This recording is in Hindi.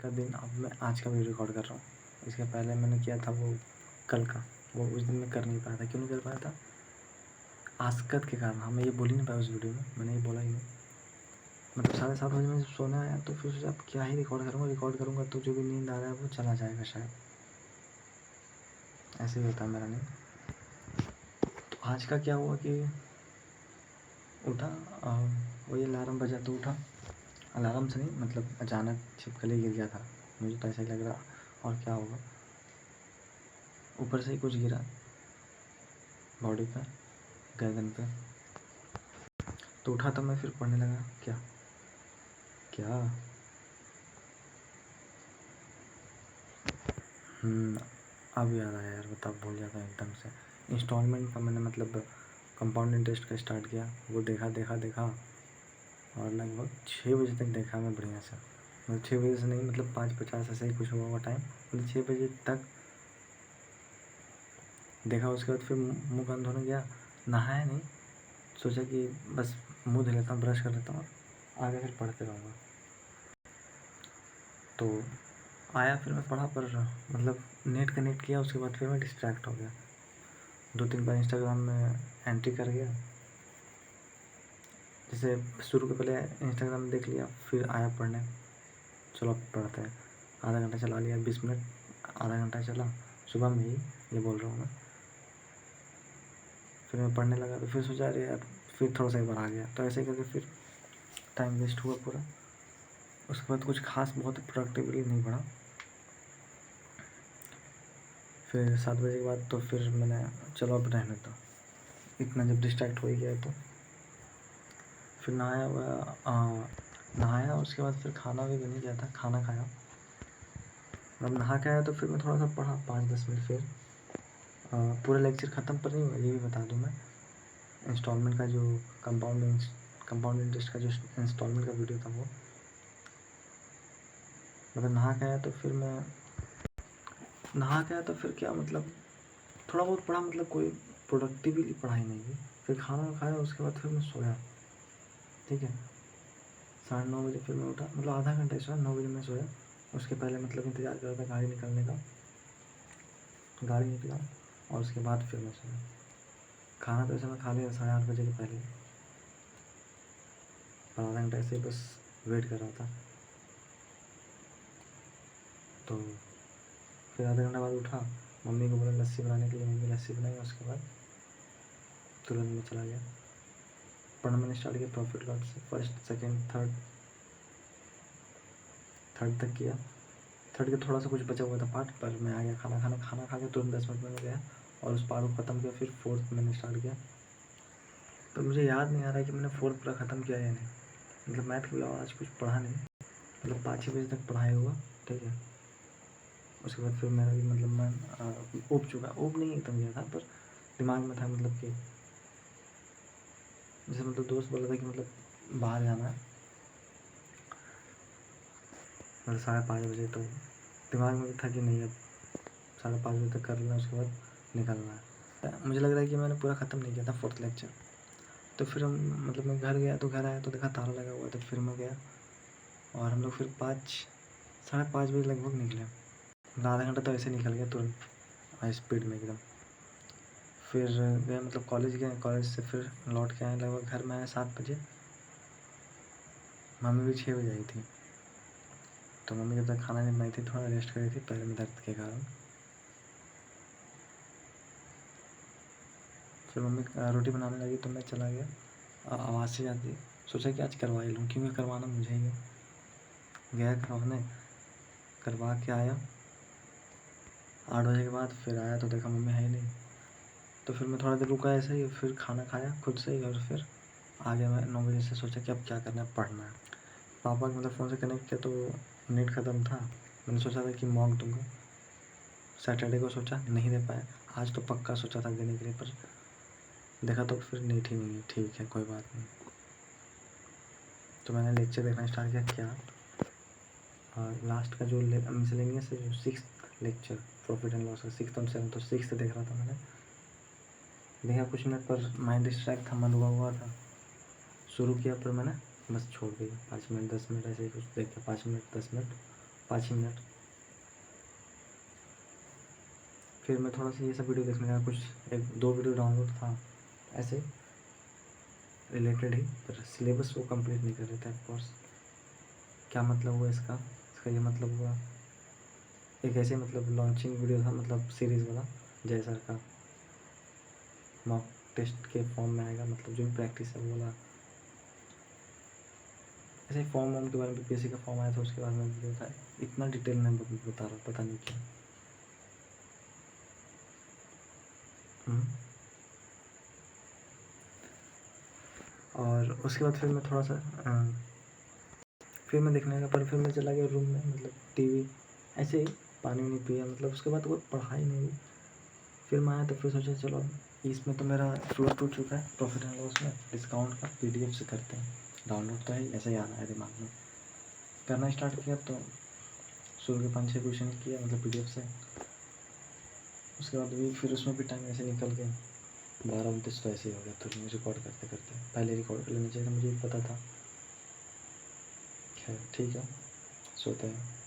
का दिन अब मैं आज का वीडियो रिकॉर्ड कर रहा हूँ। इसके पहले मैंने किया था वो कल का, वो उस दिन मैं कर नहीं पाया था। क्यों नहीं कर पाया था? आस्कत के कारण। हाँ, मैं ये बोल ही नहीं पाया उस वीडियो में, मैंने ये बोला ही नहीं। मतलब 7:30 बजे मैं जब सोने आया तो फिर सोचा अब क्या ही रिकॉर्ड करूँगा तो जो भी नींद आ रहा है वो चला जाएगा शायद। ऐसे ही होता है मेरा नींद। तो आज का क्या हुआ कि उठा, वही अलार्म बजा तो उठा। अलार्म से नहीं, मतलब अचानक छिपकली गिर गया था, मुझे तो ऐसा ही लग रहा। और क्या होगा, ऊपर से ही कुछ गिरा बॉडी पर, गर्दन पे। तो उठा तो मैं फिर पढ़ने लगा। क्या क्या अब याद आया यार, बता, भूल जाता एकदम से। इंस्टॉलमेंट का मैंने मतलब कंपाउंड इंटरेस्ट का स्टार्ट किया। वो देखा और लगभग 6 बजे तक देखा मैं बढ़िया से। मतलब 6 बजे से नहीं, मतलब 5:50 ऐसे ही कुछ हुआ टाइम। मतलब 6 बजे तक देखा। उसके बाद फिर मुँह कान धोने गया, नहाया नहीं, सोचा कि बस मुँह धो लेता हूँ, ब्रश कर लेता हूँ, आगे फिर पढ़ते रहूँगा। तो आया, फिर मैं पढ़ा, पर मतलब नेट कनेक्ट किया। उसके बाद फिर मैं डिस्ट्रैक्ट हो गया। 2-3 बार इंस्टाग्राम में एंट्री कर गया। जैसे शुरू के पहले इंस्टाग्राम में देख लिया, फिर आया पढ़ने, चलो अब पढ़ते हैं। आधा घंटा चला लिया, 20 मिनट, आधा घंटा चला, सुबह में ही ये बोल रहा हूँ मैं। फिर मैं पढ़ने लगा तो फिर सोचा अरे यार, फिर थोड़ा सा एक बार आ गया। तो ऐसे करके फिर टाइम वेस्ट हुआ पूरा। उसके बाद कुछ खास बहुत प्रोडक्टिवली नहीं पढ़ा। फिर 7 बजे के बाद तो फिर मैंने चलो अब रहने दो, इतना जब डिस्ट्रैक्ट हो ही गया। तो फिर नहाया, उसके बाद फिर खाना भी बन गया था, खाना खाया। अब नहा के आया तो फिर मैं थोड़ा सा पढ़ा 5-10 मिनट। फिर पूरा लेक्चर ख़त्म पर नहीं हुआ, ये भी बता दूँ मैं। इंस्टॉलमेंट का जो कंपाउंड इंटरेस्ट का जो इंस्टॉलमेंट का वीडियो था वो, मतलब नहा के आया तो फिर क्या मतलब थोड़ा बहुत पढ़ा, मतलब कोई प्रोडक्टिवली पढ़ाई नहीं की। फिर खाना खाया, उसके बाद फिर मैं सोया। ठीक है, 9:30 बजे फिर मैं उठा, मतलब आधा घंटा ही सोया, 9 बजे मैं सोया। उसके पहले मतलब इंतज़ार कर रहा था गाड़ी निकलने का। गाड़ी निकला और उसके बाद फिर मैं सोया। खाना तो ऐसे मैं खा लिया 8:30 बजे के पहले, और आधा घंटा ऐसे ही बस वेट कर रहा था। तो फिर आधा घंटा बाद उठा, मम्मी को बोला लस्सी बनाने के लिए, मम्मी लस्सी बनाई। उसके बाद तुरंत में चला गया पढ़ना। मैंने स्टार्ट किया प्रॉफिट लॉस से, फर्स्ट सेकेंड थर्ड तक किया। थर्ड के थोड़ा सा कुछ बचा हुआ था पार्ट, पर मैं आ गया खाना खा के तुरंत 10 मिनट में गया और उस पार्ट को ख़त्म किया। फिर फोर्थ मैंने स्टार्ट किया, पर मुझे याद नहीं आ रहा है कि मैंने फोर्थ पूरा ख़त्म किया या नहीं। मतलब मैथ के अलावा आज कुछ पढ़ा नहीं, मतलब 5-6 बजे तक पढ़ाई हुआ। ठीक है, उसके बाद फिर मेरा भी मतलब मन ऊब नहीं एकदम गया था, पर दिमाग में था मतलब कि जैसे मतलब दोस्त बोला था कि मतलब बाहर जाना है, मतलब 5:30 बजे। तो दिमाग में भी था कि नहीं, अब 5:30 बजे तक कर लेना, उसके बाद निकलना है। मुझे लग रहा है कि मैंने पूरा ख़त्म नहीं किया था फोर्थ लेक्चर। तो फिर हम मतलब मैं घर गया, तो घर आया तो देखा ताला लगा हुआ था। फिर मैं गया और हम लोग फिर 5-5:30 बजे लगभग निकले। मतलब आधा घंटा तो ऐसे निकल गया तुरंत, हाई स्पीड में एकदम। फिर गए, मतलब कॉलेज गए, कॉलेज से फिर लौट के आए, लगभग घर में आए 7 बजे। मम्मी भी 6 बजे आई थी। तो मम्मी जब तक खाना नहीं बनाई थी, थोड़ा रेस्ट करी थी पैर में दर्द के कारण। फिर मम्मी रोटी बनाने लगी तो मैं चला गया। आवाज़ से जाती, सोचा कि आज करवा ही लूँ, क्योंकि करवाना मुझे ही है। गया करवाने, करवा के आया 8 बजे के बाद। फिर आया तो देखा मम्मी है ही नहीं। तो फिर मैं थोड़ा देर रुका ऐसे ही, फिर खाना खाया खुद से ही, और फिर आ गया मैं 9 बजे से। सोचा कि अब क्या करना है, पढ़ना है। पापा के मतलब फ़ोन से कनेक्ट किया तो नेट ख़त्म था। मैंने सोचा था कि मॉक दूंगा, सैटरडे को सोचा, नहीं दे पाया। आज तो पक्का सोचा था देने के लिए, पर देखा तो फिर नेट ही नहीं है। ठीक है, कोई बात नहीं। तो मैंने लेक्चर देखना स्टार्ट किया। क्या लास्ट का जो मिसलेनियस है, जो 6th lecture profit and loss का, 6th और 7th, तो 6th देख रहा था मैंने। देखा कुछ मिनट, पर माइंड डिस्ट्रैक्ट था, मन हुआ था। शुरू किया पर मैंने बस छोड़ दिया। 5 मिनट 10 मिनट ऐसे ही कुछ देख के, 5 मिनट 10 मिनट, 5 ही मिनट। फिर मैं थोड़ा सा ये सब वीडियो देखने लगा, कुछ 1-2 वीडियो डाउनलोड था ऐसे रिलेटेड ही, पर सिलेबस वो कंप्लीट नहीं कर रहे थे ऑफकोर्स। क्या मतलब हुआ इसका? इसका ये मतलब हुआ एक ऐसे मतलब लॉन्चिंग वीडियो था, मतलब सीरीज़ वाला, जय सर का मॉक टेस्ट के फॉर्म में आएगा, मतलब जो भी प्रैक्टिस है वो वाला। ऐसे फॉर्म वॉर्म के बारे में, बीपीएससी का फॉर्म आया था उसके बारे में वीडियो था। इतना डिटेल में बता रहा, पता नहीं क्यों। और उसके बाद फिर मैं थोड़ा सा फिर मैं देखने लगा, पर फिर मैं चला गया रूम में, मतलब टीवी ऐसे ही, पानी नहीं पिया, मतलब उसके बाद कोई पढ़ाई नहीं हुई। फिर मैं आया तो फिर सोचा चलो इसमें तो मेरा शुरू टूट चुका है, प्रॉफिट एंड लॉस में डिस्काउंट का पीडीएफ से करते हैं, डाउनलोड तो है, ऐसे ही आ रहा है दिमाग में। करना स्टार्ट किया तो शुरू के 5-6 क्वेश्चन किया, मतलब पीडीएफ से। उसके बाद भी फिर उसमें भी टाइम ऐसे निकल गया, 12-29 तो ऐसे ही हो गया। तो रिकॉर्ड करते करते पहले रिकॉर्ड कर लेना चाहिए था, मुझे पता था। खैर ठीक है, सोते हैं।